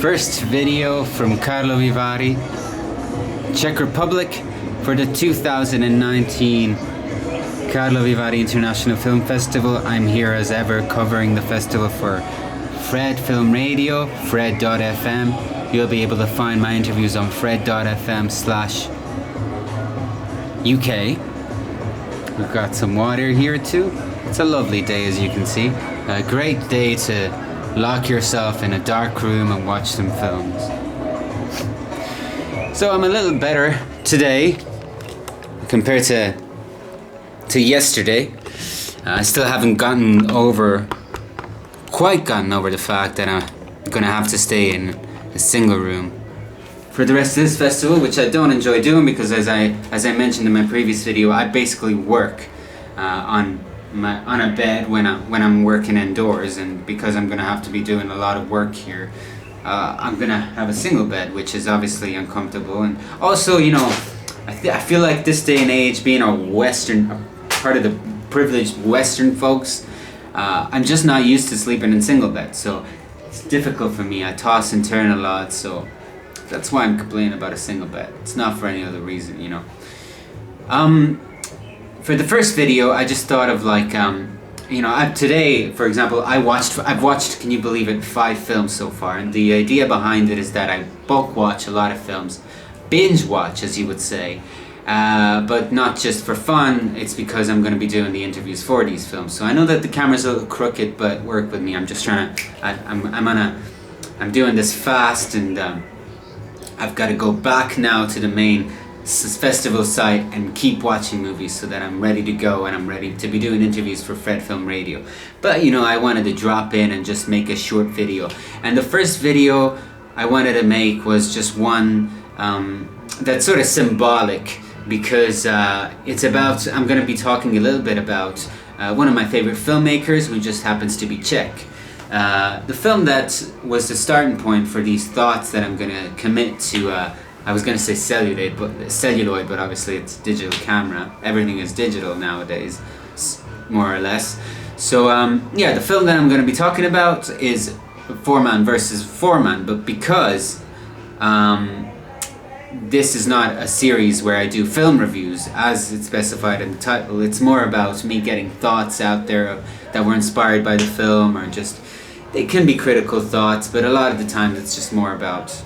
First video from Karlovy, Czech Republic for the 2019 Karlovy International Film Festival. I'm here as ever covering the festival for Fred Film Radio, Fred.fm. You'll be able to find my interviews on Fred.fm/UK. We've got some water here too. It's a lovely day, as you can see. A great day to lock yourself in a dark room and watch some films. So I'm a little better today compared to yesterday. I still haven't quite gotten over the fact that I'm gonna have to stay in a single room for the rest of this festival, which I don't enjoy doing because, as I mentioned in my previous video, I basically work on a bed when I'm working indoors, and because I'm gonna have to be doing a lot of work here, I'm gonna have a single bed, which is obviously uncomfortable. And also, you know, I feel like this day and age, being a part of the privileged Western folks, I'm just not used to sleeping in single beds, so it's difficult for me. I toss and turn a lot, so that's why I'm complaining about a single bed. It's not for any other reason, you know. For the first video, I just thought of today, for example, I've watched, can you believe it, 5 films so far, and the idea behind it is that I bulk watch a lot of films, binge watch, as you would say, but not just for fun. It's because I'm going to be doing the interviews for these films. So I know that the camera's a little crooked, but work with me. I'm just trying to, I'm doing this fast, and I've got to go back now to the main festival site and keep watching movies so that I'm ready to go and I'm ready to be doing interviews for Fred Film Radio. But you know, I wanted to drop in and just make a short video. And the first video I wanted to make was just one that's sort of symbolic, because it's about, I'm going to be talking a little bit about one of my favorite filmmakers, who just happens to be Czech. The film that was the starting point for these thoughts that I'm going to commit to, I was going to say celluloid, but obviously it's digital camera. Everything is digital nowadays, more or less. So yeah, the film that I'm going to be talking about is Forman versus Forman, but because this is not a series where I do film reviews, as it's specified in the title. It's more about me getting thoughts out there that were inspired by the film, or just, they can be critical thoughts, but a lot of the time it's just more about,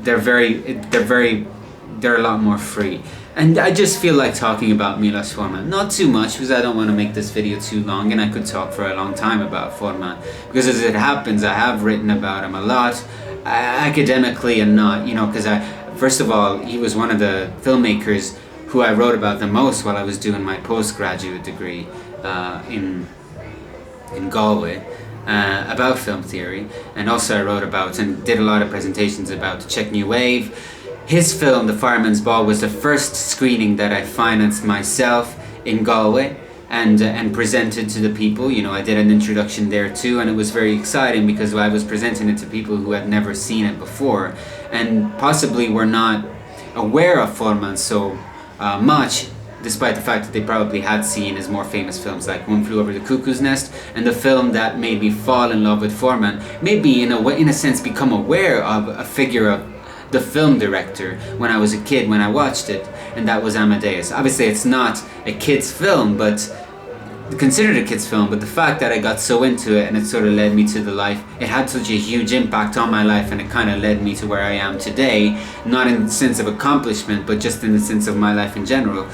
they're a lot more free. And I just feel like talking about Milos Forman. Not too much, because I don't want to make this video too long, and I could talk for a long time about Forman, because as it happens, I have written about him a lot, academically and not, you know, because first of all, he was one of the filmmakers who I wrote about the most while I was doing my postgraduate degree in Galway, about film theory. And also I wrote about and did a lot of presentations about the Czech New Wave. His film, The Fireman's Ball, was the first screening that I financed myself in Galway and presented to the people. You know, I did an introduction there too, and it was very exciting because I was presenting it to people who had never seen it before and possibly were not aware of Forman so much, despite the fact that they probably had seen his more famous films like One Flew Over the Cuckoo's Nest. And the film that made me fall in love with Forman made me, in a sense, become aware of a figure of the film director when I was a kid, when I watched it, and that was Amadeus. Obviously it's not a kid's film, but considered a kid's film, but the fact that I got so into it and it sort of led me to the life, it had such a huge impact on my life, and it kind of led me to where I am today, not in the sense of accomplishment, but just in the sense of my life in general.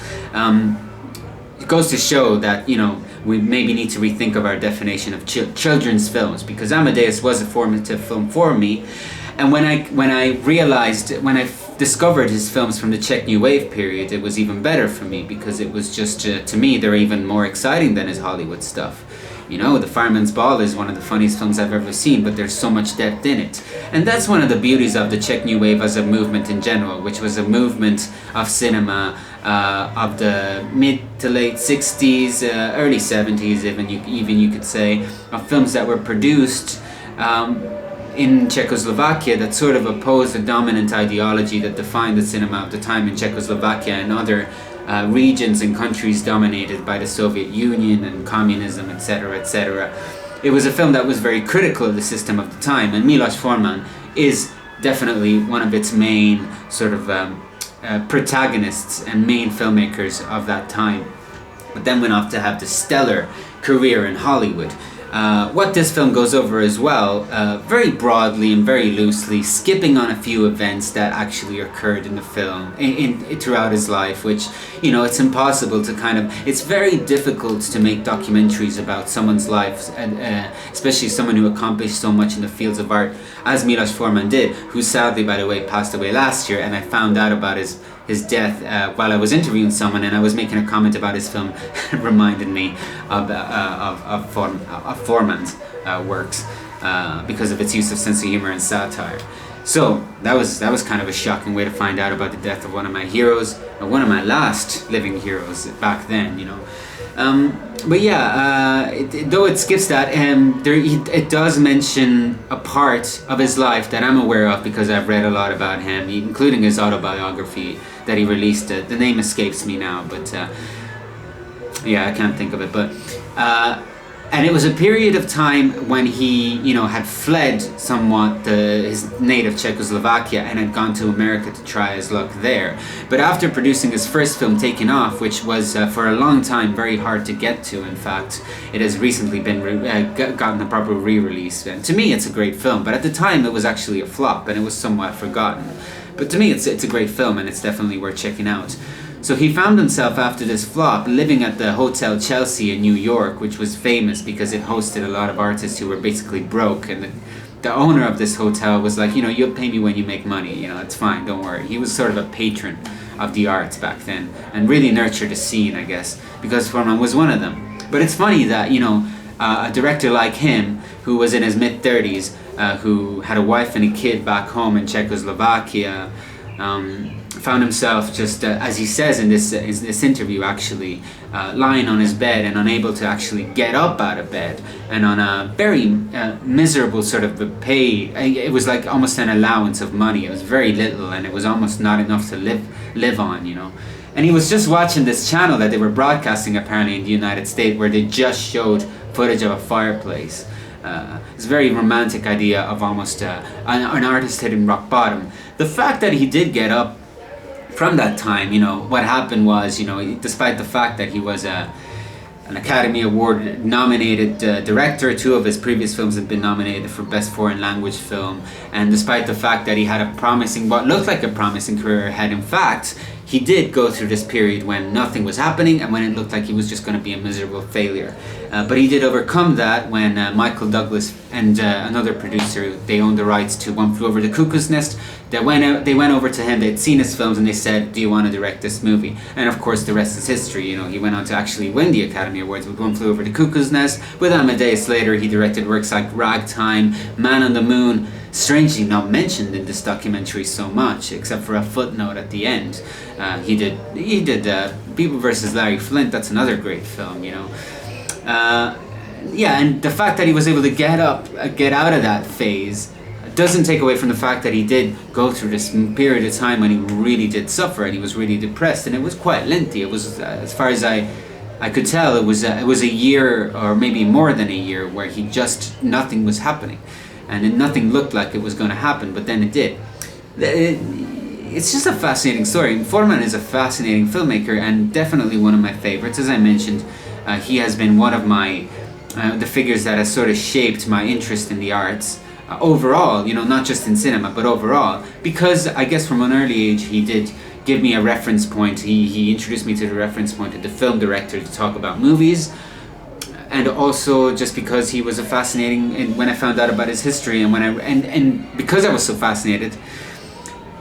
It goes to show that, you know, we maybe need to rethink of our definition of children's films, because Amadeus was a formative film for me. And when I discovered his films from the Czech New Wave period, it was even better for me, because it was just, to me, they're even more exciting than his Hollywood stuff. You know, The Fireman's Ball is one of the funniest films I've ever seen, but there's so much depth in it. And that's one of the beauties of the Czech New Wave as a movement in general, which was a movement of cinema of the mid to late 60s, early 70s, even you could say, of films that were produced in Czechoslovakia that sort of opposed the dominant ideology that defined the cinema of the time in Czechoslovakia and other regions and countries dominated by the Soviet Union and communism, etc., etc. it was a film that was very critical of the system of the time, and Milos Forman is definitely one of its main sort of protagonists and main filmmakers of that time, but then went off to have the stellar career in Hollywood. What this film goes over as well, very broadly and very loosely, skipping on a few events that actually occurred in the film throughout his life, which, you know, it's impossible to kind of, it's very difficult to make documentaries about someone's life, and especially someone who accomplished so much in the fields of art, as Milos Forman did, who sadly, by the way, passed away last year, and I found out about his death while I was interviewing someone, and I was making a comment about his film. Reminded me of Forman's works because of its use of sense of humor and satire. So that was kind of a shocking way to find out about the death of one of my heroes, one of my last living heroes back then, you know. But yeah, though it skips that, it does mention a part of his life that I'm aware of because I've read a lot about him, including his autobiography that he released. The name escapes me now, but yeah, I can't think of it. But and it was a period of time when he, you know, had fled somewhat his native Czechoslovakia and had gone to America to try his luck there. But after producing his first film, Taken Off, which was for a long time very hard to get to, in fact, it has recently been gotten a proper re-release. And to me, it's a great film, but at the time it was actually a flop and it was somewhat forgotten. But to me, it's a great film and it's definitely worth checking out. So he found himself after this flop living at the Hotel Chelsea in New York, which was famous because it hosted a lot of artists who were basically broke, and the owner of this hotel was like, you know, you'll pay me when you make money, you know, it's fine, don't worry. He was sort of a patron of the arts back then and really nurtured the scene, I guess, because Forman was one of them. But it's funny that, you know, a director like him, who was in his mid-30s, who had a wife and a kid back home in Czechoslovakia, found himself just, as he says in this interview actually, lying on his bed and unable to actually get up out of bed, and on a very miserable sort of pay. It was like almost an allowance of money. It was very little and it was almost not enough to live on, you know. And he was just watching this channel that they were broadcasting apparently in the United States, where they just showed footage of a fireplace. It's a very romantic idea of almost an artist hitting rock bottom. The fact that he did get up from that time, you know, what happened was, you know, despite the fact that he was an Academy Award nominated director, 2 of his previous films had been nominated for Best Foreign Language Film, and despite the fact that he had what looked like a promising career ahead, in fact, he did go through this period when nothing was happening and when it looked like he was just going to be a miserable failure. But he did overcome that when Michael Douglas and another producer, they owned the rights to One Flew Over the Cuckoo's Nest. They went over to him, they'd seen his films, and they said, do you want to direct this movie? And of course the rest is history. You know, he went on to actually win the Academy Awards with One Flew Over the Cuckoo's Nest. With Amadeus later, he directed works like Ragtime, Man on the Moon, strangely not mentioned in this documentary so much, except for a footnote at the end. He did People vs. Larry Flint. That's another great film, you know. Yeah, and the fact that he was able to get out of that phase doesn't take away from the fact that he did go through this period of time when he really did suffer and he was really depressed, and it was quite lengthy. It was, as far as I could tell, it was a year or maybe more than a year where he just, nothing was happening, and then nothing looked like it was going to happen, but then it did. It's just a fascinating story. Forman is a fascinating filmmaker and definitely one of my favorites. As I mentioned, he has been one of my the figures that has sort of shaped my interest in the arts overall, you know, not just in cinema but overall, because I guess from an early age he did give me a reference point. He introduced me to the reference point of the film director to talk about movies, and also just because he was a fascinating, and when I found out about his history and because I was so fascinated,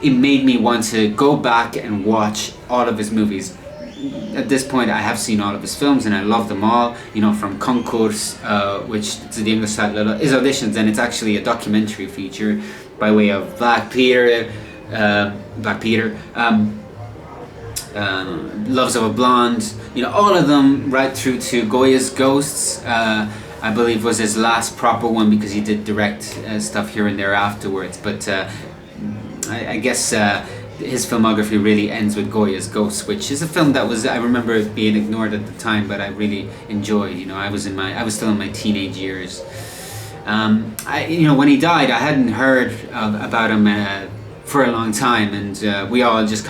it made me want to go back and watch all of his movies. At this point, I have seen all of his films and I love them all. You know, from Konkurs, which is the English title is Auditions, and it's actually a documentary feature by way of Black Peter, Loves of a Blonde. You know, all of them, right through to Goya's Ghosts. I believe was his last proper one because he did direct stuff here and there afterwards. But I guess his filmography really ends with Goya's Ghost, which is a film that I remember it being ignored at the time, but I really enjoyed. I was still in my teenage years. When he died, I hadn't heard about him for a long time, and we all just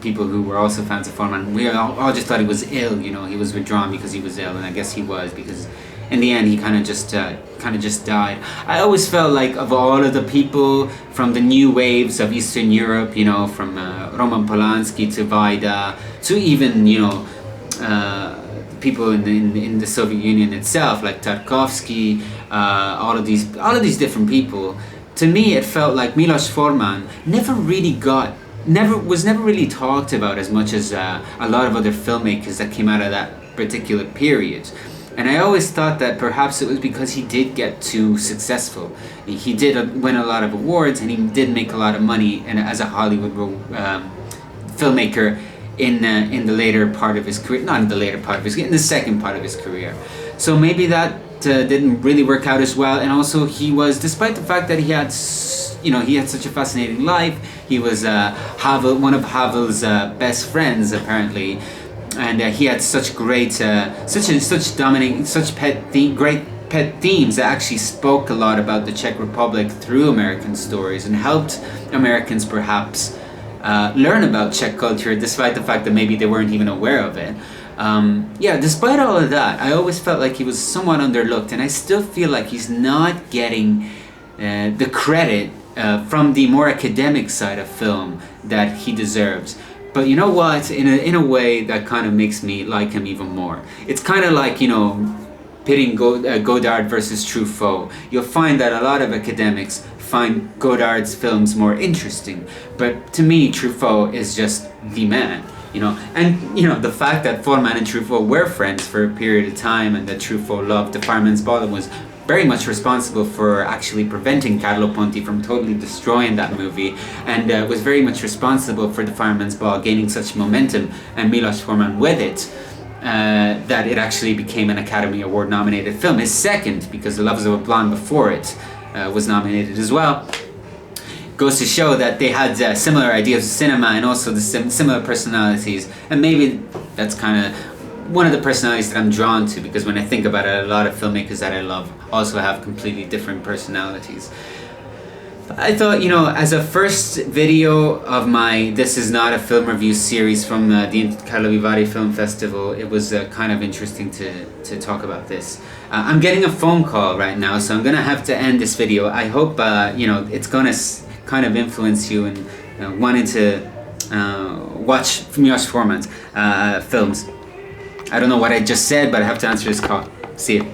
people who were also fans of Forman, we all just thought he was ill. He was withdrawn because he was ill, and I guess he was, because in the end he kind of just died. I always felt like, of all of the people from the new waves of Eastern Europe, from Roman Polanski to Vaida to even people in the Soviet Union itself, like Tarkovsky, all of these different people. To me, it felt like Milos Forman was never really talked about as much as a lot of other filmmakers that came out of that particular period. And I always thought that perhaps it was because he did get too successful. He did win a lot of awards, and he did make a lot of money as a Hollywood filmmaker in the later part of his career. Not in the later part of his career, in the second part of his career. So maybe that didn't really work out as well. And also, he was, despite the fact that he had such a fascinating life, he was one of Havel's best friends, apparently. And he had such great, great pet themes that actually spoke a lot about the Czech Republic through American stories, and helped Americans perhaps learn about Czech culture, despite the fact that maybe they weren't even aware of it. Despite all of that, I always felt like he was somewhat underlooked, and I still feel like he's not getting the credit from the more academic side of film that he deserves. But you know what? In a way that kind of makes me like him even more. It's kind of like, pitting Godard versus Truffaut. You'll find that a lot of academics find Godard's films more interesting, but to me, Truffaut is just the man. And the fact that Forman and Truffaut were friends for a period of time, and that Truffaut loved The Fireman's Ball, and was very much responsible for actually preventing Carlo Ponti from totally destroying that movie, and was very much responsible for The Fireman's Ball gaining such momentum, and Milos Forman with it, that it actually became an Academy Award nominated film. His second, because The Loves of a Blonde before it was nominated as well. Goes to show that they had similar ideas of cinema, and also the similar personalities, and maybe that's kind of one of the personalities that I'm drawn to, because when I think about it, a lot of filmmakers that I love also have completely different personalities. But I thought, as a first video of my This Is Not a Film Review series from the Karlovy Film Festival, it was kind of interesting to talk about this. I'm getting a phone call right now, so I'm going to have to end this video. I hope, it's going to kind of influence you in wanting to watch Milos Forman's films. I don't know what I just said, but I have to answer this call. See you.